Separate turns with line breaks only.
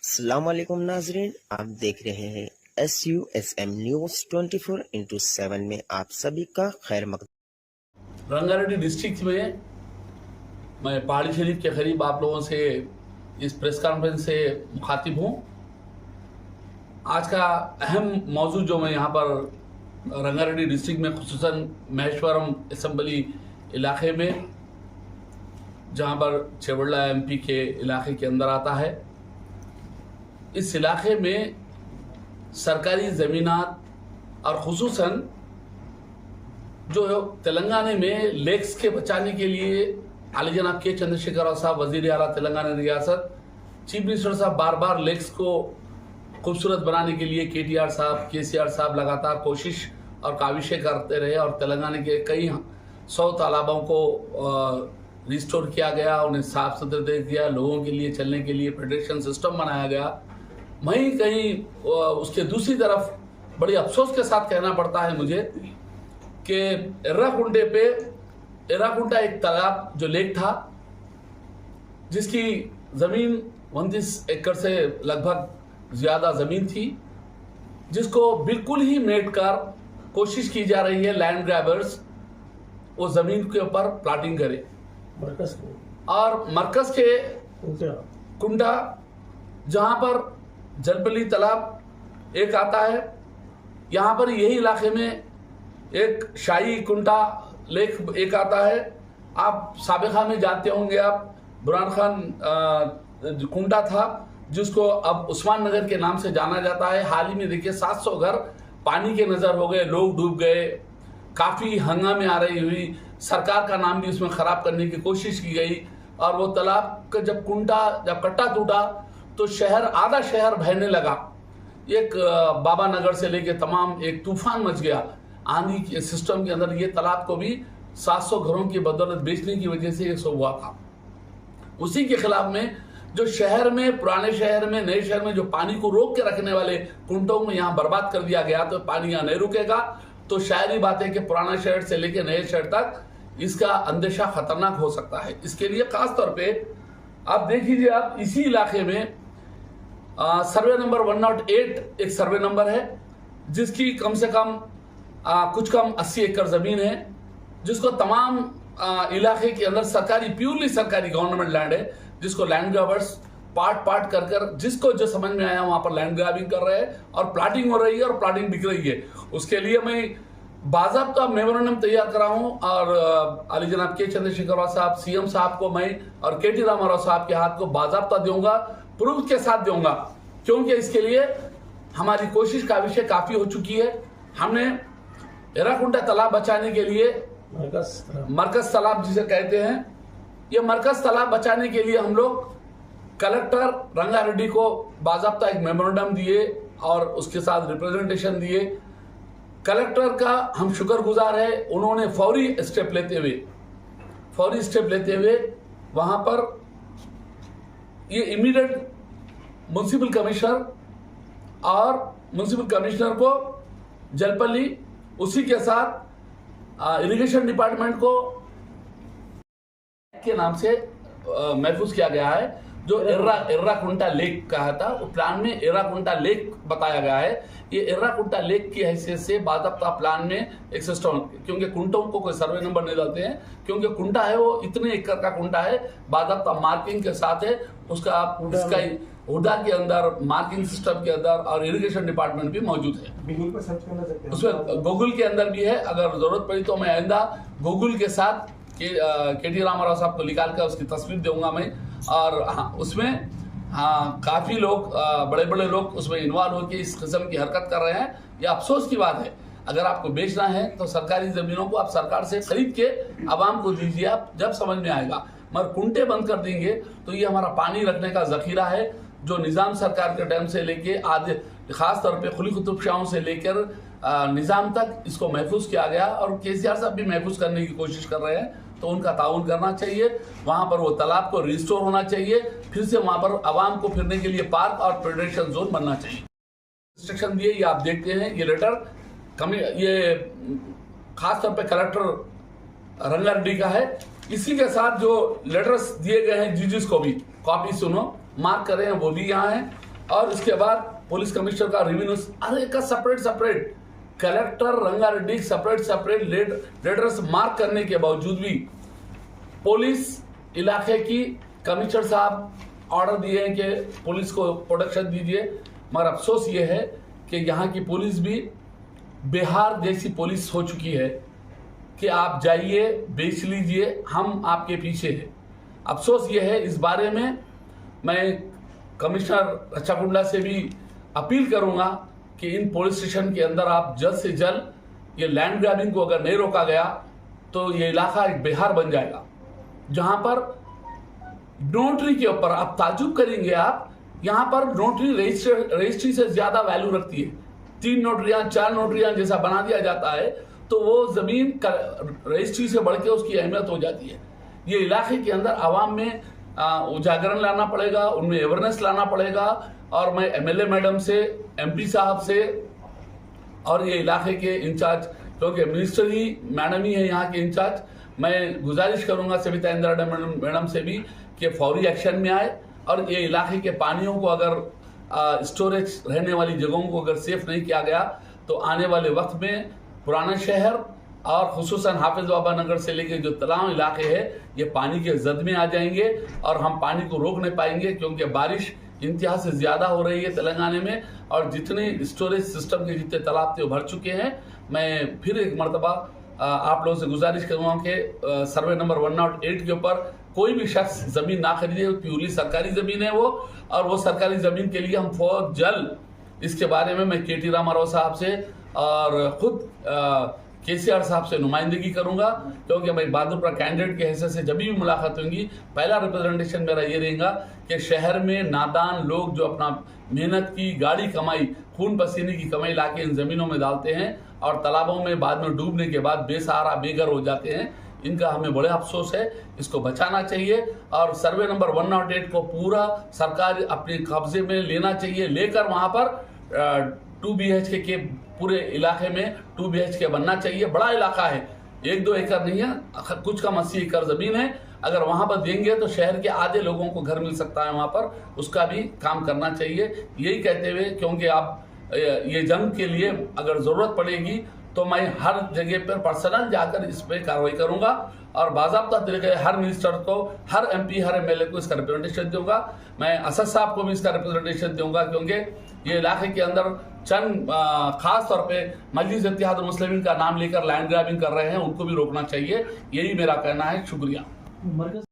अस्सलाम वालेकुम नाजरीन, आप देख रहे हैं SUSM न्यूज़ 24/7 में आप सभी का खैर मकदम।
रंगारेड्डी डिस्ट्रिक्ट में मैं पहाड़ी शरीफ के करीब आप लोगों से इस प्रेस कॉन्फ्रेंस से मुखातिब हूँ। आज का अहम मौजू जो मैं यहाँ पर रंगारेड्डी डिस्ट्रिक्ट में खुसूसन महेश्वरम असम्बली इलाके में, जहाँ पर चेवड़ला MP के इलाके के अंदर आता है, इस इलाके में सरकारी ज़मीनात और खुसूसन जो तेलंगाना में लेक्स के बचाने के लिए आली जनाब के चंद्रशेखर राव साहब वज़ीर आला तेलंगाना रियासत, चीफ मिनिस्टर साहब बार बार लेक्स को खूबसूरत बनाने के लिए KTR साहब, KCR साहब लगातार कोशिश और काविशें करते रहे और तेलंगाना के कई 100 तालाबों को रिस्टोर किया गया, उन्हें साफ सुथरे किया, लोगों के लिए चलने के लिए फेडरेशन सिस्टम बनाया गया। वहीं कहीं उसके दूसरी तरफ बड़ी अफसोस के साथ कहना पड़ता है मुझे कि एर्राकुंटे पे एर्राकुंटा एक तालाब जो लेक था, जिसकी ज़मीन 29 एकड़ से लगभग ज़्यादा ज़मीन थी, जिसको बिल्कुल ही मेट कर कोशिश की जा रही है लैंड ग्रैबर्स वो ज़मीन के ऊपर प्लाटिंग करे। और मरकज़ के कुंडा जहाँ पर जलपली तालाब एक आता है, यहाँ पर यही इलाके में एक शाही कुंटा लेक एक आता है। आप साबिका में जानते होंगे, आप बुरहान खान कुंटा था जिसको अब उस्मान नगर के नाम से जाना जाता है। हाल ही में देखिए 700 घर पानी के नज़र हो गए, लोग डूब गए, काफ़ी हंगामे आ रही हुई, सरकार का नाम भी उसमें ख़राब करने की कोशिश की गई। और वो तालाब का जब कट्टा टूटा तो आधा शहर बहने लगा। एक बाबा नगर से लेके तमाम एक तूफान मच गया आंधी के सिस्टम के अंदर। ये तालाब को भी 700 घरों की बदौलत बेचने की वजह से ये सब हुआ था। उसी के खिलाफ में जो शहर में, पुराने शहर में, नए शहर में जो पानी को रोक के रखने वाले कुंटों में यहाँ बर्बाद कर दिया गया, तो पानी यहाँ नहीं रुकेगा। तो शायरी बात है कि पुराना शहर से लेके नए शहर तक इसका अंदेशा खतरनाक हो सकता है। इसके लिए खास तौर पे आप देख लीजिए, आप इसी इलाके में सर्वे नंबर 108 एक सर्वे नंबर है, जिसकी कम से कम कुछ कम 80 एकड़ जमीन है, जिसको तमाम इलाके के अंदर सरकारी, प्योरली सरकारी गवर्नमेंट लैंड है, जिसको लैंड ग्रैबर्स पार्ट कर जिसको जो समझ में आया वहां पर लैंड ग्रैबिंग कर रहे हैं और प्लाटिंग हो रही है और प्लाटिंग बिक रही है। उसके लिए मैं बाज़ाब्ता मेमोरेंडम तैयार करा हूं और आली जनाब के चंद्रशेखर राव साहब, CM साहब को मैं और KT रामाराव साहब के हाथ को बाज़ाब्ता दूंगा, प्रूफ के साथ दूंगा, क्योंकि इसके लिए हमारी कोशिश का विषय काफी हो चुकी है। हमने एर्राकुंटा तालाब बचाने के लिए मरकज तालाब जिसे कहते हैं, ये मरकज तालाब बचाने के लिए हम लोग कलेक्टर रंगारेड्डी को बाज़ाब्ता एक मेमोरेंडम दिए और उसके साथ रिप्रेजेंटेशन दिए। कलेक्टर का हम शुक्रगुजार है, उन्होंने फौरी स्टेप लेते हुए वहां पर ये इमीडिएट म्युनिसिपल कमिश्नर को जलपल्ली, उसी के साथ इरिगेशन डिपार्टमेंट को के नाम से महफूज किया गया है। जो एर्राकुंटा लेक कहा था, वो प्लान में एर्राकुंटा लेक बताया गया है। ये एर्राकुंटा लेक की हैसियत से बाज़ाब्ता प्लान में एक सिस्टम, क्योंकि कुंटों को कोई सर्वे नंबर नहीं डालते हैं, क्योंकि कुंटा है वो इतने एकड़ का कुंटा है, बाज़ाब्ता मार्किंग के साथ है उसका, इसका हुडा के अंदर मार्किंग सिस्टम के अंदर और इरिगेशन डिपार्टमेंट भी मौजूद है। उसमें गूगल के अंदर भी है, अगर जरूरत पड़ी तो मैं आइंदा गूगल के साथ KT रामाराव साहब को निकाल कर उसकी तस्वीर दूंगा मैं। और उसमें काफ़ी लोग, बड़े लोग उसमें इन्वॉल्व होकर इस किस्म की हरकत कर रहे हैं। यह अफसोस की बात है। अगर आपको बेचना है तो सरकारी ज़मीनों को आप सरकार से खरीद के आवाम को दीजिए, आप जब समझ में आएगा। मगर कुंटे बंद कर देंगे तो ये हमारा पानी रखने का ज़खीरा है, जो निज़ाम सरकार के टाइम से लेके आज ख़ास तौर पे खुली कुतुब शाहों से लेकर निज़ाम तक इसको महफूज किया गया। और KCR साहब भी महफूज करने की कोशिश कर रहे हैं, तो उनका ताउन करना चाहिए। वहाँ पर वो तालाब को रिस्टोर होना चाहिए, फिर से वहाँ पर आवाम को फिरने के लिए पार्क और फेडरेशन जोन बनना चाहिए। इंस्ट्रक्शन दिए, ये आप देखते हैं, ये लेटर ये खास तौर पे कलेक्टर रंगारेड्डी का है। इसी के साथ जो लेटर्स दिए गए हैं जिस को भी कॉपी सुनो मार्क कर रहे हैं वो भी यहाँ है। और इसके बाद पुलिस कमिश्नर का रेवेन्यू, अरे का separate collector Rangareddy separate letters mark करने के बावजूद भी पुलिस इलाके की कमिश्नर साहब ऑर्डर दिए हैं कि पुलिस को प्रोटेक्शन दीजिए। मगर अफसोस ये है कि यहाँ की पुलिस भी बिहार जैसी पुलिस हो चुकी है कि आप जाइए बेच लीजिए, हम आपके पीछे हैं। अफसोस ये है, इस बारे में मैं कमिश्नर रक्षा कुंडला से भी अपील करूंगा कि इन पुलिस स्टेशन के अंदर आप जल्द से जल्द ये लैंड ग्रैबिंग को अगर नहीं रोका गया तो ये इलाका एक बिहार बन जाएगा, जहां पर नोटरी के ऊपर आप ताजुब करेंगे। आप यहां पर नोटरी रजिस्ट्री से ज्यादा वैल्यू रखती है। 3 नोटरियां 4 नोटरियां जैसा बना दिया जाता है तो वो जमीन रजिस्ट्री से बढ़ के उसकी अहमियत हो जाती है। ये इलाके के अंदर आवाम में उजागरण लाना पड़ेगा, उनमें अवेयरनेस लाना पड़ेगा। और मैं एमएलए मैडम से, एमपी साहब से और ये इलाके के इंचार्ज, क्योंकि मिनिस्टर ही मैडम ही है यहाँ के इंचार्ज, मैं गुजारिश करूंगा सविता इंदिरा मैडम से भी कि फौरी एक्शन में आए और ये इलाके के पानियों को अगर स्टोरेज रहने वाली जगहों को अगर सेफ नहीं किया गया तो आने वाले वक्त में पुराना शहर और खुसूसन हाफिज बाबा नगर से लेकर जो तलाव इलाके हैं ये पानी के जद में आ जाएंगे और हम पानी को रोक नहीं पाएंगे, क्योंकि बारिश इंतहा से ज्यादा हो रही है तेलंगाना में और जितने स्टोरेज सिस्टम के जितने तालाब थे वो भर चुके हैं। मैं फिर एक मरतबा आप लोगों से गुजारिश करूंगा कि सर्वे नंबर 108 के ऊपर कोई भी शख्स जमीन ना खरीदे, प्यूरली सरकारी जमीन है वो, और वो सरकारी जमीन के लिए हम फौज जल्द इसके बारे में मैं केटी रामाराव साहब से और खुद केसीआर साहब से नुमाइंदगी करूंगा, क्योंकि मैं बहादुरपुरा कैंडिडेट के हैसियत से जब भी मुलाकात होंगी पहला रिप्रेजेंटेशन मेरा ये रहेगा कि शहर में नादान लोग जो अपना मेहनत की गाड़ी कमाई, खून पसीने की कमाई लाके इन जमीनों में डालते हैं और तालाबों में बाद में डूबने के बाद बेसहारा बेघर हो जाते हैं, इनका हमें बड़े अफसोस है। इसको बचाना चाहिए और सर्वे नंबर 108 को पूरा सरकार अपने कब्जे में लेना चाहिए, लेकर वहां पर 2 BHK के पूरे इलाके में 2 BHK बनना चाहिए। बड़ा इलाका है, 1-2 एकड़ नहीं है, कुछ कम 80 एकड़ जमीन है। अगर वहां पर देंगे तो शहर के आधे लोगों को घर मिल सकता है वहां पर, उसका भी काम करना चाहिए। यही कहते हुए, क्योंकि आप ये जंग के लिए अगर जरूरत पड़ेगी तो मैं हर जगह पर पर्सनल जाकर इस पर कार्रवाई करूंगा और बाज़ाब्ता तरीके हर मिनिस्टर को, हर MP, हर MLA को इसका रिप्रेजेंटेशन दूंगा। मैं असद साहब को भी इसका रिप्रेजेंटेशन दूंगा, क्योंकि ये इलाके के अंदर चंद खास तौर पे मजलिस इत्तेहाद मुस्लिमीन का नाम लेकर लैंड ग्रैबिंग कर रहे हैं, उनको भी रोकना चाहिए। यही मेरा कहना है। शुक्रिया।